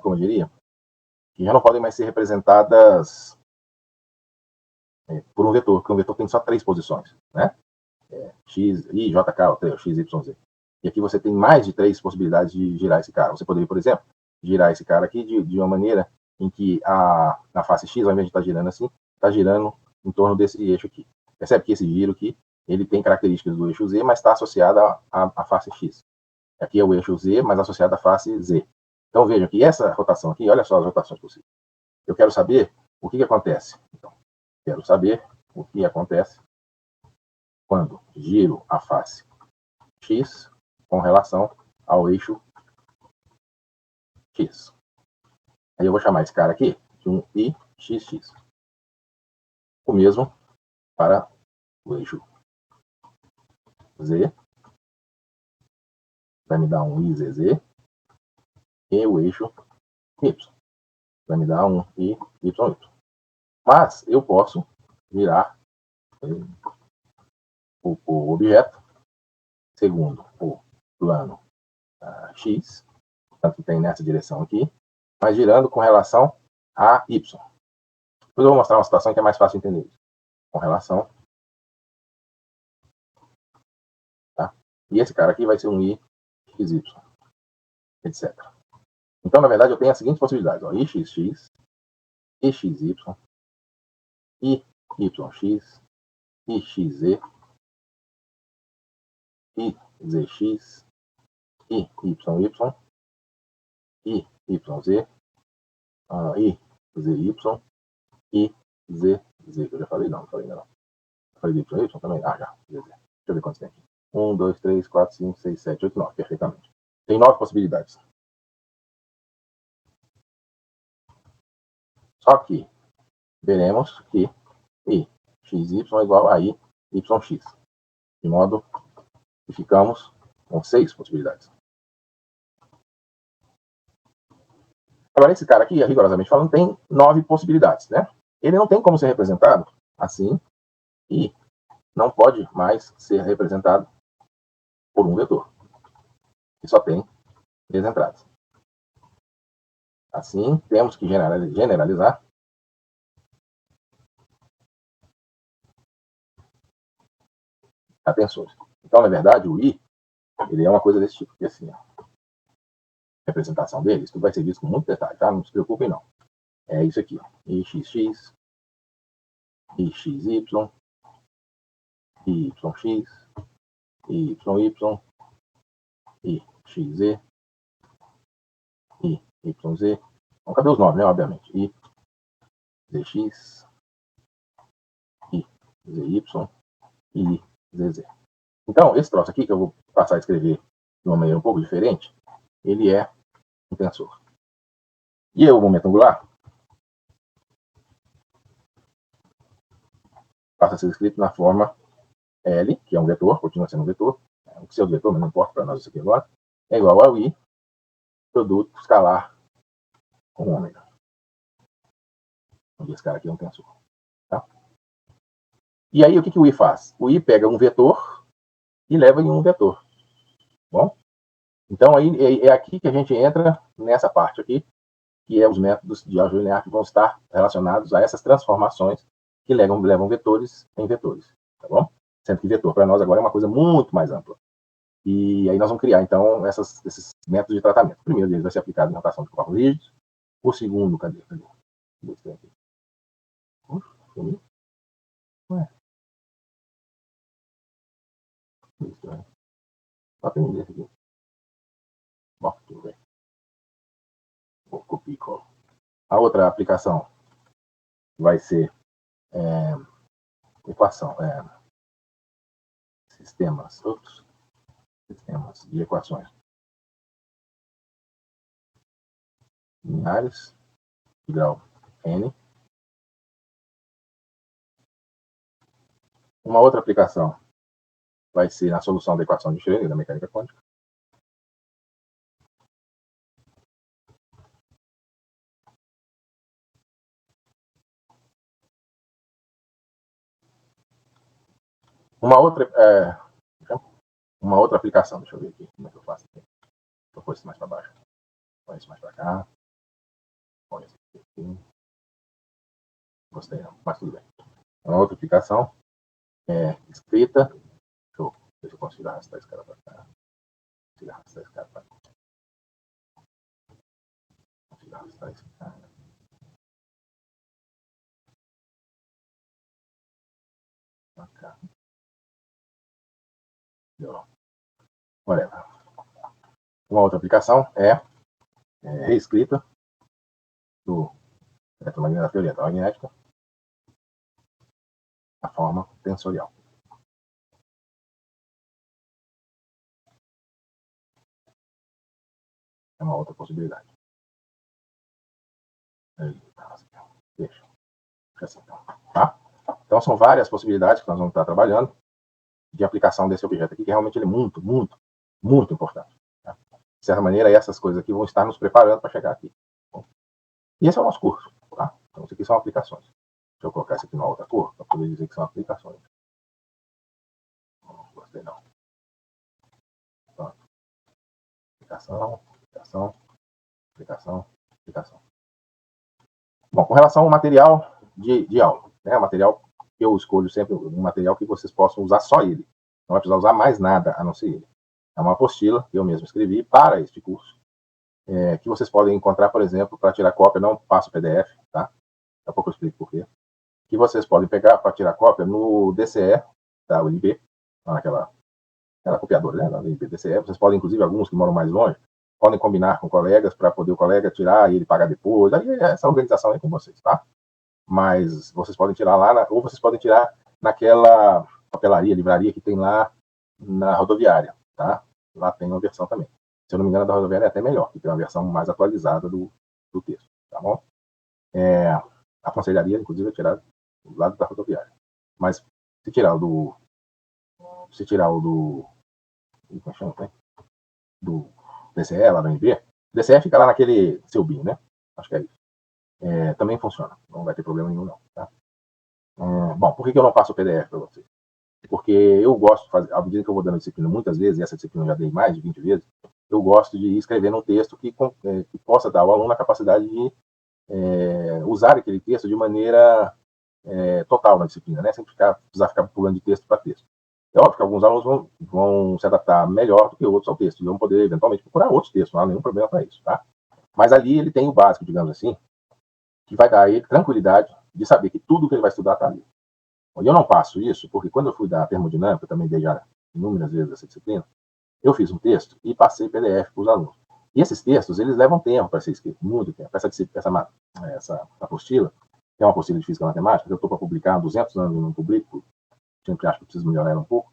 como eu diria, que já não podem mais ser representadas por um vetor, porque um vetor tem só 3 posições, né? X, Y, K, ou X, Y, Z. E aqui você tem mais de 3 possibilidades de girar esse cara. Você poderia, por exemplo, girar esse cara aqui de uma maneira em que na face X, ao invés de estar girando assim, está girando em torno desse eixo aqui. Percebe que esse giro aqui, ele tem características do eixo Z, mas está associado à face X. Aqui é o eixo Z, mas associado à face Z. Então vejam que essa rotação aqui, olha só as rotações possíveis. Eu quero saber o que acontece. Então, quero saber o que acontece quando giro a face X com relação ao eixo X. Aí eu vou chamar esse cara aqui de um IXX. O mesmo para o eixo Z. Vai me dar um IZZ. E o eixo Y. Vai me dar um IYY. Mas eu posso virar o objeto segundo o plano X, tanto que tem nessa direção aqui, mas girando com relação a Y. Depois eu vou mostrar uma situação que é mais fácil de entender isso. Com relação. Tá? E esse cara aqui vai ser um IXY, etc. Então, na verdade, eu tenho as seguintes possibilidades. Ó, IXX, IXY, I, YX, IXZ, IZX, IYY, IYZ, IZY, IZZ, que eu já falei, não falei ainda não. Falei de YY também? Ah, já, ZZ. Deixa eu ver quantos tem aqui. 1, 2, 3, 4, 5, 6, 7, 8, 9, perfeitamente. Tem 9 possibilidades. Só que veremos que I, XY é igual a I, YX. De modo que ficamos com 6 possibilidades. Agora, esse cara aqui, rigorosamente falando, tem 9 possibilidades, né? Ele não tem como ser representado assim e não pode mais ser representado por um vetor, que só tem 3 entradas. Assim, temos que generalizar a tensores. Então, na verdade, o I, ele é uma coisa desse tipo, que assim, ó, a representação dele, isso vai ser visto com muito detalhe, tá? Não se preocupem, não. É isso aqui, ó. IXX, IXY, IYX, IYY, IXZ, IYZ. Vamos caber os 9, né? Obviamente. IZX, IZY, IZZ. Então, esse troço aqui, que eu vou passar a escrever de uma maneira um pouco diferente, ele é um tensor. E o momento angular passa a ser escrito na forma L, que é um vetor, continua sendo um vetor, é um pseudo-vetor, mas não importa para nós isso aqui agora, é igual ao I, produto escalar com ômega. Esse cara aqui é um tensor. Tá? E aí, o que o I faz? O I pega um vetor e leva em um vetor. Bom? Então, aí, é aqui que a gente entra nessa parte aqui, que é os métodos de álgebra linear que vão estar relacionados a essas transformações que levam vetores em vetores. Tá bom? Sendo que vetor, para nós, agora é uma coisa muito mais ampla. E aí nós vamos criar, então, esses métodos de tratamento. O primeiro deles vai ser aplicado em notação de corpos rígidos. O segundo, cadê? Sumiu? Ué. Isso, né? Só tem um desse aqui. Bom, tudo bem. Vou copiar e colar. A outra aplicação vai ser equação, sistemas de equações lineares de grau n. Uma outra aplicação vai ser na solução da equação de Schrödinger da mecânica quântica. Uma outra aplicação, deixa eu ver aqui como é que eu faço aqui. Vou pôr isso mais para baixo. Põe isso mais para cá. Põe isso aqui. Gostei não, mas tudo bem. Uma outra aplicação é escrita. Deixa eu ver se eu consigo arrastar esse cara para cá. Consigo arrastar esse cara para cá. Consigo arrastar esse cara. Para cá. Whatever. Uma outra aplicação é reescrita da teoria eletromagnética, a forma tensorial. É uma outra possibilidade. Deixa assim, então. Tá? Então são várias possibilidades que nós vamos estar trabalhando de aplicação desse objeto aqui, que realmente ele é muito, muito, muito importante. Tá? De certa maneira, essas coisas aqui vão estar nos preparando para chegar aqui. Bom, e esse é o nosso curso. Tá? Então, isso aqui são aplicações. Deixa eu colocar isso aqui numa outra cor, para poder dizer que são aplicações. Não gostei, não. Pronto. Aplicação. Bom, com relação ao material de aula, né? O material que eu escolho sempre, um material que vocês possam usar só ele. Não vai precisar usar mais nada a não ser ele. É uma apostila que eu mesmo escrevi para este curso, que vocês podem encontrar, por exemplo, para tirar cópia, não passo PDF, tá? Daqui a pouco eu explico por quê. que vocês podem pegar para tirar cópia no DCE da UNB, aquela copiadora, né, da UNB DCE. Vocês podem, inclusive, alguns que moram mais longe, podem combinar com colegas para poder o colega tirar e ele pagar depois. Aí essa organização é com vocês, tá? Mas vocês podem tirar lá, ou vocês podem tirar naquela papelaria, livraria que tem lá na rodoviária, tá? Lá tem uma versão também. Se eu não me engano, a da rodoviária é até melhor, que tem uma versão mais atualizada do texto, tá bom? Aconselharia, inclusive, a tirar do lado da rodoviária. Mas se tirar o do DCE, lá do NB, o DCE fica lá naquele seu BIM, né? Acho que é isso. Também funciona, não vai ter problema nenhum, não, tá? Bom, por que eu não passo o PDF para vocês? Porque eu gosto de fazer, à medida que eu vou dando disciplina muitas vezes, e essa disciplina eu já dei mais de 20 vezes, eu gosto de escrever um texto que possa dar ao aluno a capacidade de usar aquele texto de maneira total na disciplina, né? Sem precisar ficar pulando de texto para texto. É óbvio que alguns alunos vão se adaptar melhor do que outros ao texto, e vão poder, eventualmente, procurar outros textos, não há nenhum problema para isso, tá? Mas ali ele tem o básico, digamos assim, que vai dar a ele tranquilidade de saber que tudo que ele vai estudar está ali. Eu não passo isso, porque quando eu fui dar termodinâmica, eu também dei já inúmeras vezes essa disciplina, eu fiz um texto e passei PDF para os alunos. E esses textos, eles levam tempo para ser escrito, muito tempo. Essa apostila, que é uma apostila de Física e Matemática, que eu estou para publicar há 200 anos e não publico, sempre acho que preciso melhorar ela um pouco,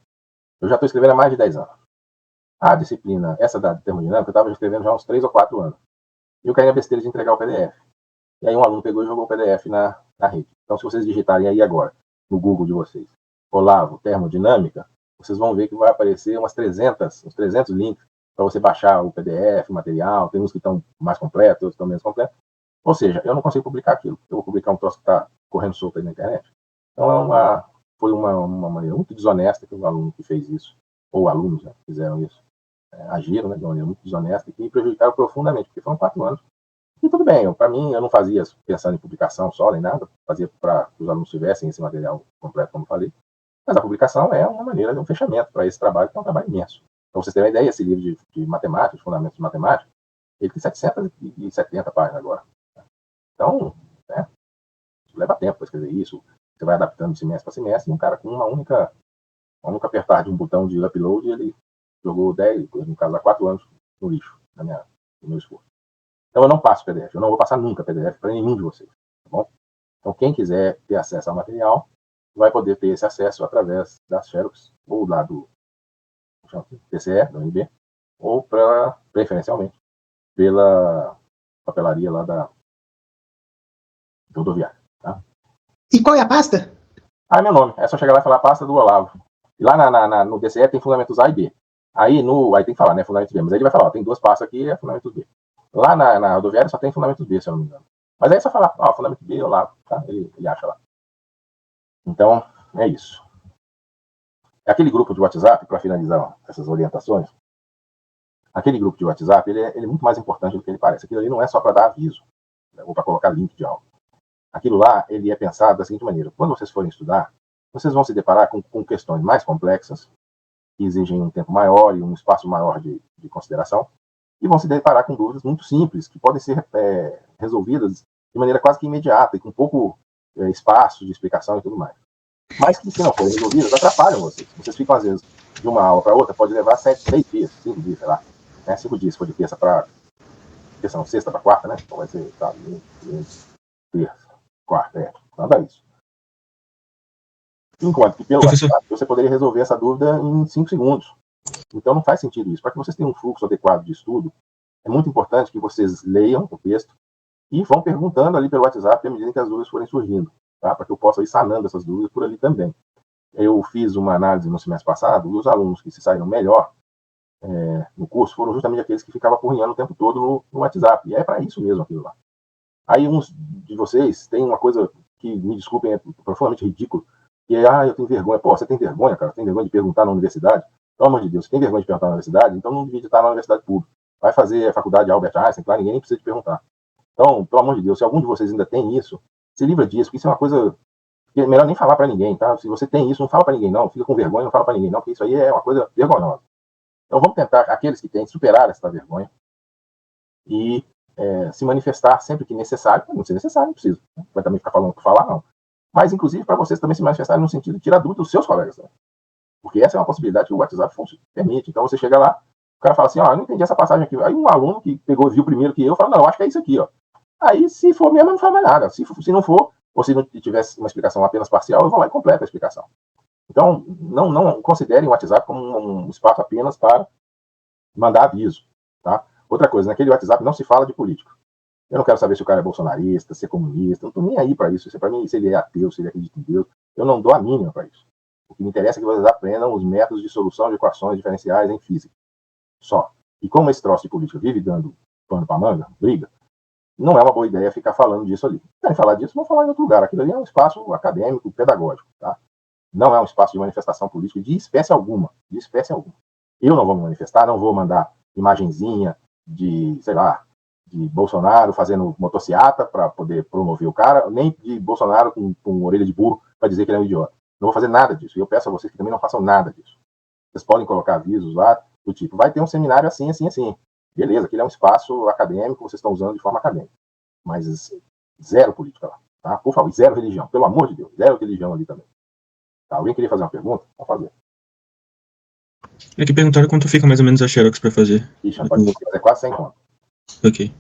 eu já estou escrevendo há mais de 10 anos. A disciplina, essa da termodinâmica, eu estava escrevendo já há uns 3 ou 4 anos. E eu caí na besteira de entregar o PDF. E aí um aluno pegou e jogou o PDF na rede. Então, se vocês digitarem aí agora, no Google de vocês, Olavo termodinâmica, vocês vão ver que vai aparecer uns 300 links para você baixar o PDF, o material. Tem uns que estão mais completos, outros estão menos completos. Ou seja, eu não consigo publicar aquilo. Eu vou publicar um troço que está correndo solto aí na internet. Então, foi uma maneira muito desonesta que o aluno que fez isso, ou alunos, né, que fizeram isso, agiram, né, de uma maneira muito desonesta e que me prejudicaram profundamente, porque foram 4 anos. E tudo bem, para mim, eu não fazia pensando em publicação só, nem nada, fazia para que os alunos tivessem esse material completo, como falei. Mas a publicação é uma maneira de um fechamento para esse trabalho, que é um trabalho imenso. Para vocês terem uma ideia, esse livro de matemática, de fundamentos de matemática, ele tem 770 páginas agora. Então, né, leva tempo para escrever isso, você vai adaptando de semestre para semestre, e um cara com uma única apertar de um botão de upload, ele jogou 10, no caso, há 4 anos no lixo, no meu esforço. Então eu não passo PDF, eu não vou passar nunca PDF para nenhum de vocês, tá bom? Então quem quiser ter acesso ao material, vai poder ter esse acesso através das Xerox, ou lá do TCE, da UNB, ou preferencialmente pela papelaria lá da rodoviária, tá? E qual é a pasta? Meu nome, é só chegar lá e falar a pasta do Olavo. E lá no DCE tem fundamentos A e B. Aí tem que falar, né, fundamentos B, mas aí ele vai falar, tem 2 pastas aqui, é fundamentos B. Lá na rodoviária só tem fundamentos B, se eu não me engano. Mas aí é só falar, fundamento B, Olavo, tá? Ele acha lá. Então, é isso. Aquele grupo de WhatsApp, para finalizar essas orientações, aquele grupo de WhatsApp, ele é muito mais importante do que ele parece. Aquilo ali não é só para dar aviso, né, ou para colocar link de aula. Aquilo lá, ele é pensado da seguinte maneira: quando vocês forem estudar, vocês vão se deparar com questões mais complexas, que exigem um tempo maior e um espaço maior de consideração, e vão se deparar com dúvidas muito simples, que podem ser resolvidas de maneira quase que imediata e com pouco espaço de explicação e tudo mais. Mas que, se não forem resolvidas, atrapalham vocês. Vocês ficam, às vezes, de uma aula para outra, pode levar 6 dias, 5 dias, sei lá. 5 dias, se for de terça para sexta para quarta, né? Então vai ser, terça, quarta, nada isso. Enquanto que pelo WhatsApp, você poderia resolver essa dúvida em 5 segundos. Então não faz sentido isso. Para que vocês tenham um fluxo adequado de estudo, é muito importante que vocês leiam o texto e vão perguntando ali pelo WhatsApp à medida que as dúvidas forem surgindo, tá? Para que eu possa ir sanando essas dúvidas por ali também. Eu fiz uma análise no semestre passado, e os alunos que se saíram melhor no curso foram justamente aqueles que ficavam apurrinhando o tempo todo no WhatsApp. E é para isso mesmo aquilo lá. Aí uns de vocês têm uma coisa que, me desculpem, é profundamente ridículo, que é, eu tenho vergonha. Pô, você tem vergonha, cara? Tem vergonha de perguntar na universidade? Pelo amor de Deus, você tem vergonha de perguntar na universidade? Então não devia estar na universidade pública. Vai fazer a faculdade de Albert Einstein, claro, ninguém nem precisa te perguntar. Então, pelo amor de Deus, se algum de vocês ainda tem isso, se livra disso, porque isso é uma coisa que é melhor nem falar para ninguém, tá? Se você tem isso, não fala para ninguém, não. Fica com vergonha, não fala para ninguém, não, porque isso aí é uma coisa vergonhosa. Então vamos tentar, aqueles que têm, superar essa vergonha e se manifestar sempre que necessário. Não se necessário, não precisa. Vai também ficar falando por falar, não. mas inclusive para vocês também se manifestarem no sentido de tirar dúvida dos seus colegas também. Porque essa é uma possibilidade que o WhatsApp permite. Então você chega lá, o cara fala assim, eu não entendi essa passagem aqui. Aí um aluno que viu primeiro que eu, fala, não, acho que é isso aqui, ó. Aí, se for mesmo, não faz mais nada. Se não for, ou se não tivesse uma explicação apenas parcial, eu vou lá e completo a explicação. Então, não considerem o WhatsApp como um espaço apenas para mandar aviso, tá? Outra coisa, naquele WhatsApp não se fala de política. Eu não quero saber se o cara é bolsonarista, se é comunista, eu não estou nem aí para isso. Para mim, se ele é ateu, se ele acredita em Deus, eu não dou a mínima para isso. O que me interessa é que vocês aprendam os métodos de solução de equações diferenciais em física. Só. E como esse troço de política vive dando pano para manga, briga, não é uma boa ideia ficar falando disso ali. Se querem falar disso, vão falar em outro lugar. Aquilo ali é um espaço acadêmico, pedagógico, tá? Não é um espaço de manifestação política de espécie alguma. De espécie alguma. Eu não vou me manifestar, não vou mandar imagenzinha de, sei lá, de Bolsonaro fazendo motociata para poder promover o cara, nem de Bolsonaro com orelha de burro para dizer que ele é um idiota. Não vou fazer nada disso. E eu peço a vocês que também não façam nada disso. Vocês podem colocar avisos lá do tipo, vai ter um seminário assim, assim, assim. Beleza, aquele é um espaço acadêmico, vocês estão usando de forma acadêmica. Mas zero política lá. Tá? Por favor, zero religião. Pelo amor de Deus, zero religião ali também. Tá? Alguém queria fazer uma pergunta? Vamos fazer. É que perguntaram quanto fica mais ou menos a Xerox pra fazer. Ixi, pode ser, mas é quase 100 conto. Ok.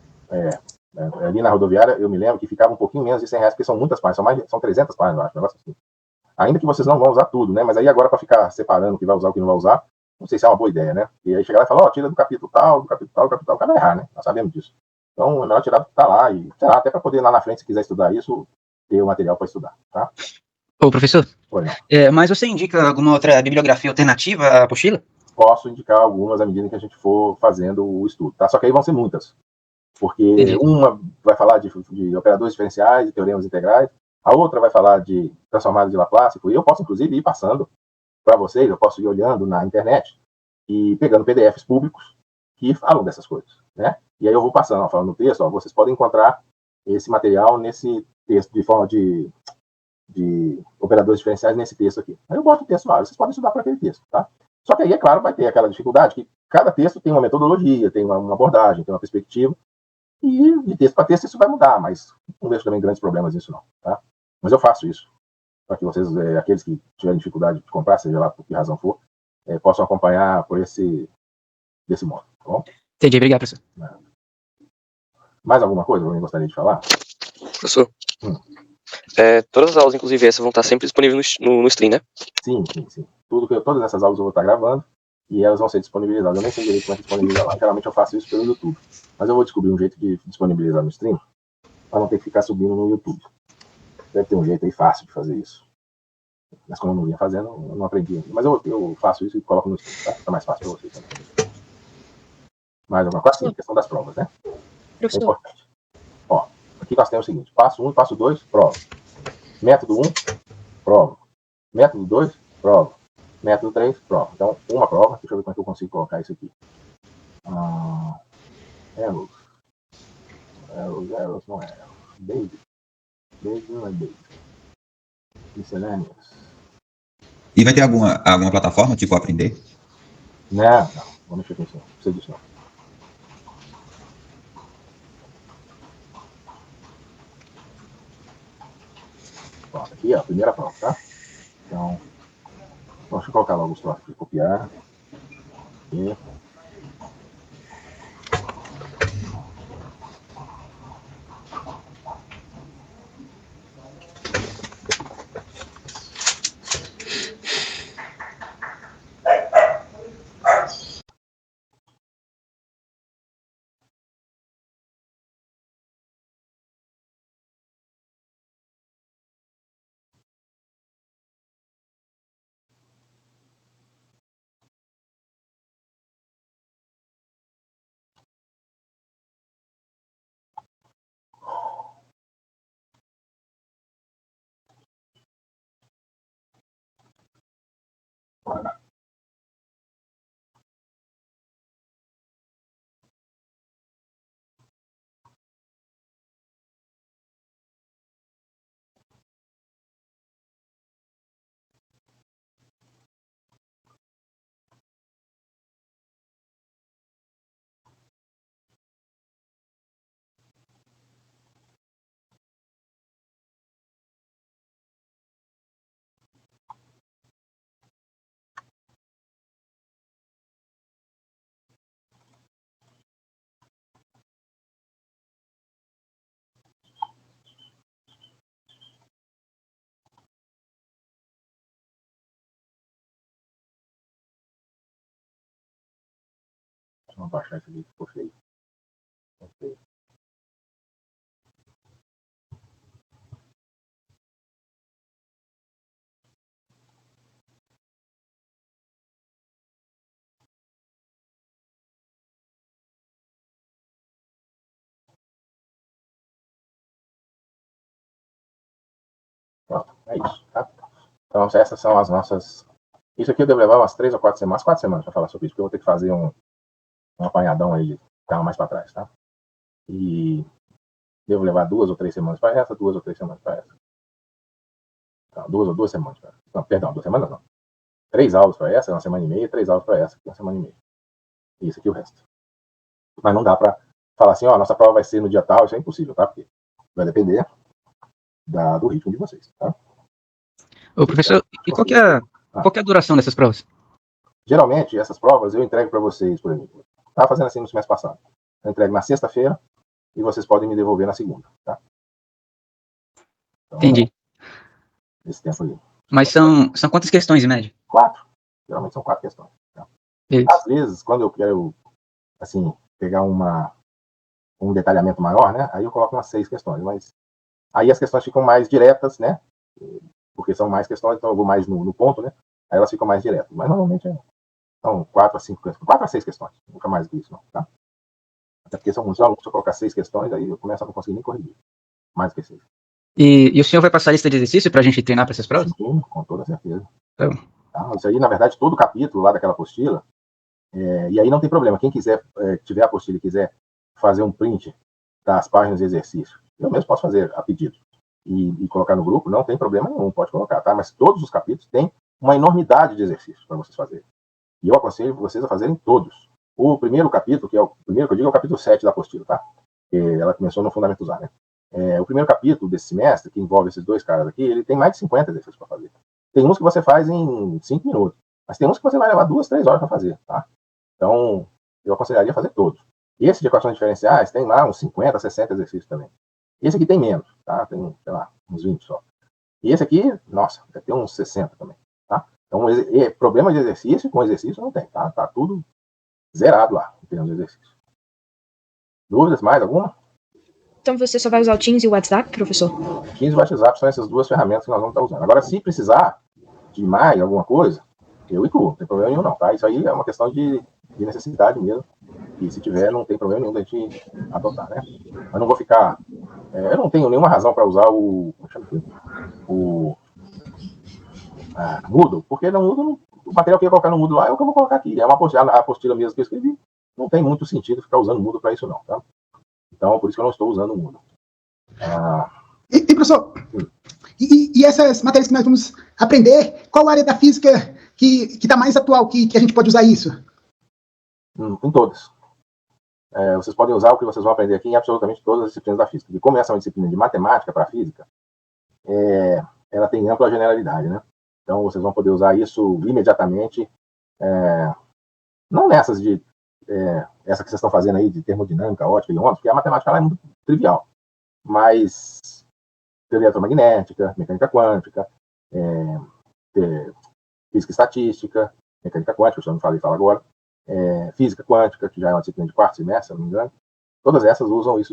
Ali na rodoviária, eu me lembro que ficava um pouquinho menos de 100 reais, porque são muitas páginas, são 300 páginas, eu acho, um negócio assim. Ainda que vocês não vão usar tudo, né? Mas aí agora para ficar separando o que vai usar e o que não vai usar, não sei se é uma boa ideia, né? E aí chegar lá e falar, tira do capítulo tal, do capítulo tal, do capítulo tal, o cara vai errar, né? Nós sabemos disso. Então, é melhor tirar do que tá lá e, sei lá, até para poder lá na frente, se quiser estudar isso, ter o material para estudar, tá? Ô, professor, Foi, não. mas você indica alguma outra bibliografia alternativa à apostila? Posso indicar algumas à medida que a gente for fazendo o estudo, tá? Só que aí vão ser muitas. Porque uma vai falar de operadores diferenciais, de teoremas integrais, a outra vai falar de transformadas de Laplace, e eu posso, inclusive, ir passando para vocês, eu posso ir olhando na internet e pegando PDFs públicos que falam dessas coisas, né? E aí eu vou passando, falando no texto, ó, vocês podem encontrar esse material nesse texto, de forma de operadores diferenciais nesse texto aqui. Aí eu boto o texto lá, vocês podem estudar para aquele texto, tá? Só que aí, é claro, vai ter aquela dificuldade que cada texto tem uma metodologia, tem uma abordagem, tem uma perspectiva, e de texto para texto isso vai mudar, mas não vejo também grandes problemas nisso não, tá? Mas eu faço isso, para que vocês, aqueles que tiverem dificuldade de comprar, seja lá por que razão for, possam acompanhar desse modo, tá bom? Entendi, obrigado, professor. Mais alguma coisa que alguém gostaria de falar? Professor, todas as aulas, inclusive essa, vão estar sempre disponíveis no stream, né? Sim. Todas essas aulas eu vou estar gravando e elas vão ser disponibilizadas. Eu nem sei direito como é que disponibiliza lá. Geralmente eu faço isso pelo YouTube. Mas eu vou descobrir um jeito de disponibilizar no stream para não ter que ficar subindo no YouTube. Deve ter um jeito aí fácil de fazer isso. Mas como eu não vinha fazendo, eu não aprendi ainda. Mas eu faço isso e coloco no stream, tá? Fica mais fácil para vocês também. Mais alguma coisa? Sim, questão das provas, né? É importante. Ó, aqui nós temos o seguinte: passo 1 e passo 2, prova. Método 1, prova. Método 2, prova. Método 3, prova. Então, uma prova. Deixa eu ver como é que eu consigo colocar isso aqui. Elos não é. Basic não é basic. Miscellaneous. E vai ter alguma plataforma, tipo Aprender? Não. Vamos mexer com isso. Não precisa disso, não. Pronto, aqui é a primeira prova, tá? Então, deixa eu colocar logo os troços aqui. Copiar. Aqui. Vamos baixar isso aqui, ficou feio. Pronto, é isso, tá? Então, essas são as nossas... Isso aqui eu devo levar umas 3 ou 4 semanas, 4 semanas para falar sobre isso, porque eu vou ter que fazer um apanhadão aí, tá, mais para trás, tá? E devo levar 2 ou 3 semanas para essa, 2 ou 3 semanas para essa. Então, 2 semanas para essa. Não, perdão, 2 semanas não. 3 aulas para essa, 1 semana e meia, 3 aulas para essa, 1 semana e meia. E isso aqui o resto. Mas não dá para falar assim, ó, nossa prova vai ser no dia tal, isso é impossível, tá? Porque vai depender do ritmo de vocês, tá? Ô, professor, e qual que é a duração dessas provas? Geralmente, essas provas eu entrego para vocês, por exemplo. Estava fazendo assim no semestre passado. Eu entrego na sexta-feira e vocês podem me devolver na segunda, tá? Então, Entendi. Esse tempo aí. Mas são quantas questões, em média? 4. Geralmente são 4 questões. Tá? Às vezes, quando eu quero, assim, pegar um detalhamento maior, né? Aí eu coloco umas 6 questões, mas aí as questões ficam mais diretas, né? Porque são mais questões, então eu vou mais no ponto, né? Aí elas ficam mais diretas. Mas normalmente são 4 a 6 questões. Nunca mais do que isso, não, tá? Até porque são muitos alunos, se eu colocar 6 questões, aí eu começo a não conseguir nem corrigir. Mais do que 6. E o senhor vai passar a lista de exercício pra gente treinar para essas provas? Sim, com toda certeza. Então. Tá? Isso aí, na verdade, todo o capítulo lá daquela apostila, e aí não tem problema. Quem quiser, tiver a apostila e quiser fazer um print das páginas de exercício, eu mesmo posso fazer a pedido. E colocar no grupo, não tem problema nenhum, pode colocar, tá? Mas todos os capítulos têm uma enormidade de exercícios para vocês fazerem. E eu aconselho vocês a fazerem todos. O primeiro capítulo, que é o primeiro que eu digo, é o capítulo 7 da apostila, tá? Ela começou no Fundamentos A, né? O primeiro capítulo desse semestre, que envolve esses 2 caras aqui, ele tem mais de 50 exercícios para fazer. Tem uns que você faz em 5 minutos, mas tem uns que você vai levar 2, 3 horas para fazer, tá? Então, eu aconselharia fazer todos. Esse de equações diferenciais tem lá uns 50, 60 exercícios também. Esse aqui tem menos, tá? Tem, sei lá, uns 20 só. E esse aqui, nossa, vai ter uns 60 também, tá? Então, problema de exercício com exercício não tem, tá? Tá tudo zerado lá, em termos de exercício. Dúvidas? Mais alguma? Então você só vai usar o Teams e o WhatsApp, professor? Teams e o WhatsApp são essas 2 ferramentas que nós vamos estar usando. Agora, se precisar de mais alguma coisa, eu incluo, não tem problema nenhum não, tá? Isso aí é uma questão de necessidade mesmo. E se tiver, não tem problema nenhum da gente adotar, né? Mas não vou ficar... eu não tenho nenhuma razão para usar o Moodle, porque no Moodle, o material que eu ia colocar no Moodle lá é o que eu vou colocar aqui. É uma apostila mesmo que eu escrevi. Não tem muito sentido ficar usando o Moodle para isso não, tá? Então, por isso que eu não estou usando o Moodle. E professor, e essas matérias que nós vamos aprender, qual área da física que está mais atual, que a gente pode usar isso? Em todas. Vocês podem usar o que vocês vão aprender aqui em absolutamente todas as disciplinas da física. E como essa é uma disciplina de matemática para a física, ela tem ampla generalidade, né? Então, vocês vão poder usar isso imediatamente. Não nessas de... essa que vocês estão fazendo aí de termodinâmica, ótica e ondas, porque a matemática ela é muito trivial. Mas teoria eletromagnética, mecânica quântica, física estatística, mecânica quântica, que eu não falei agora, física quântica, que já é uma disciplina de 4º semestre, se não me engano, todas essas usam isso